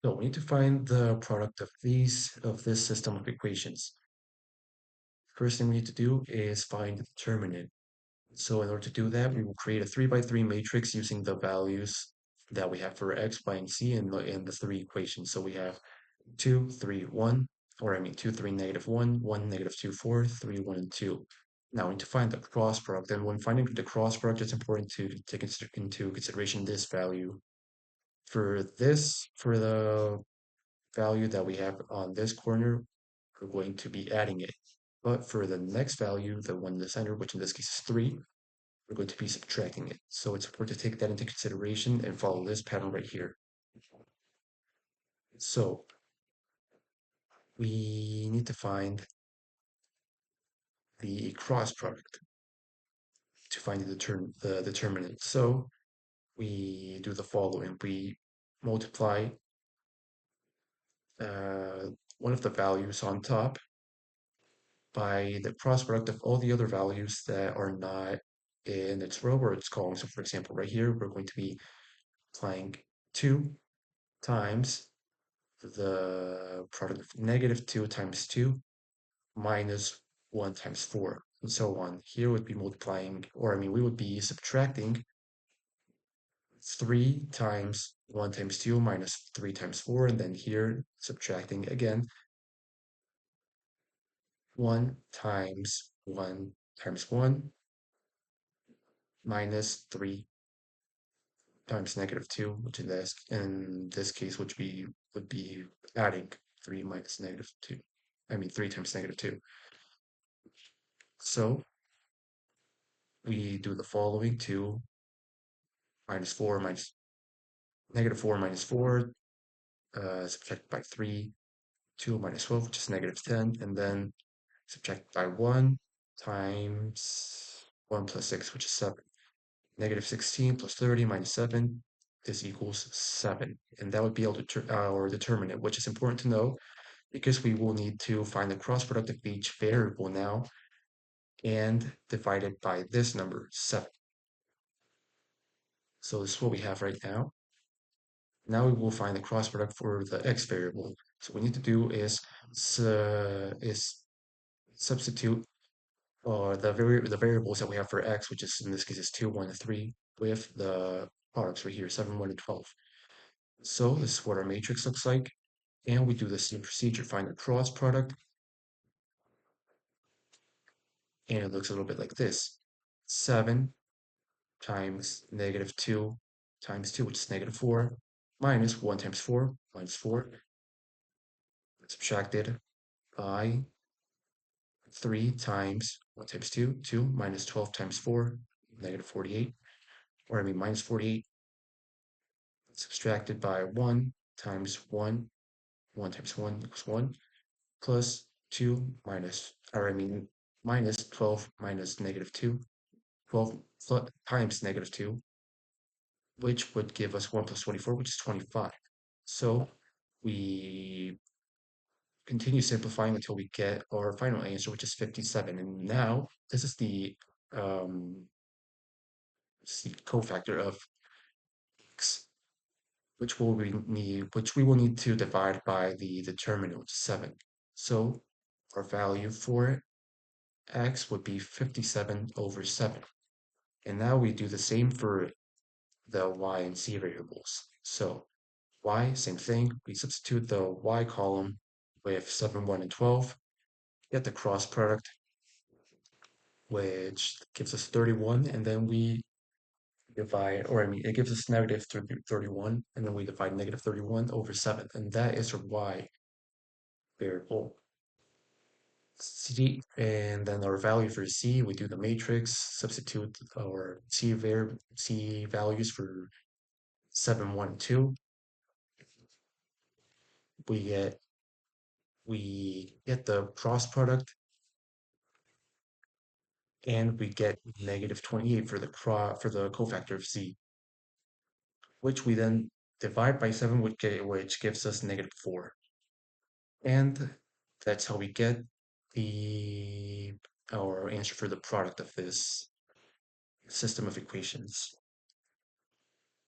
So we need to find the product of this system of equations. First thing we need to do is find the determinant. So in order to do that, we will create a 3 by 3 matrix using the values that we have for x, y, and z in the three equations. So we have 2, 3, 1, or I mean 2, 3, negative 1, 1, negative 2, 4, 3, 1, and 2. Now we need to find the cross product. And when finding the cross product, it's important to take into consideration this value. For the value that we have on this corner, we're going to be adding it. But for the next value, the one in the center, which in this case is 3, we're going to be subtracting it. So it's important to take that into consideration and follow this pattern right here. So we need to find the cross product to find the determinant. So we do the following. We multiply uh, one of the values on top by the cross product of all the other values that are not in its row or its column. So for example, right here, we're going to be applying 2 times the product of negative 2 times 2 minus 1 times 4, and so on. Here would be multiplying, or I mean, we would be subtracting 3 times 1 times 2 minus 3 times 4, and then here subtracting again 1 times 1 times 1 minus 3 times negative 2, which in this case would be adding 3 minus negative 2. I mean 3 times negative 2. So we do the following: 2 minus 4 minus negative 4 minus 4, subtracted by 3, 2 minus 12, which is negative 10, and then subtracted by 1 times 1 plus 6, which is 7. Negative 16 plus 30 minus 7, this equals 7. And that would be our determinant, which is important to know because we will need to find the cross product of each variable now and divide it by this number, 7. So this is what we have right now. Now we will find the cross product for the x variable. So what we need to do is substitute the variables that we have for x, which is in this case is 2, 1, and 3, with the products right here, 7, 1, and 12. So this is what our matrix looks like. And we do the same procedure, find the cross product, and it looks a little bit like this. 7 times negative 2 times 2, which is negative 4, minus 1 times 4, minus 4, subtracted by 3 times 1 times 2, 2 minus 12 times 4, negative 48, or I mean minus 48, subtracted by 1 times 1, 1 times 1 equals 1, plus 2 minus, or I mean minus 12 minus negative 2, 12 times negative 2, which would give us 1 plus 24, which is 25. So we continue simplifying until we get our final answer, which is 57. And now this is um, the cofactor of x, which we will need to divide by the determinant, which is 7. So our value for x would be 57 over 7. And now we do the same for the y and z variables. So y, same thing. We substitute the y column with 7, 1, and 12. Get the cross product, which gives us 31, and then we divide, or I mean, it gives us negative 31, and then we divide negative 31 over 7, and that is our y variable. C, and then our value for C, we do the matrix, substitute our C values for 7, 1, 2. We get we get the cross product, and we get negative 28 for for the cofactor of C, which we then divide by 7, which gives us negative 4. And that's how we get the our answer for the product of this system of equations.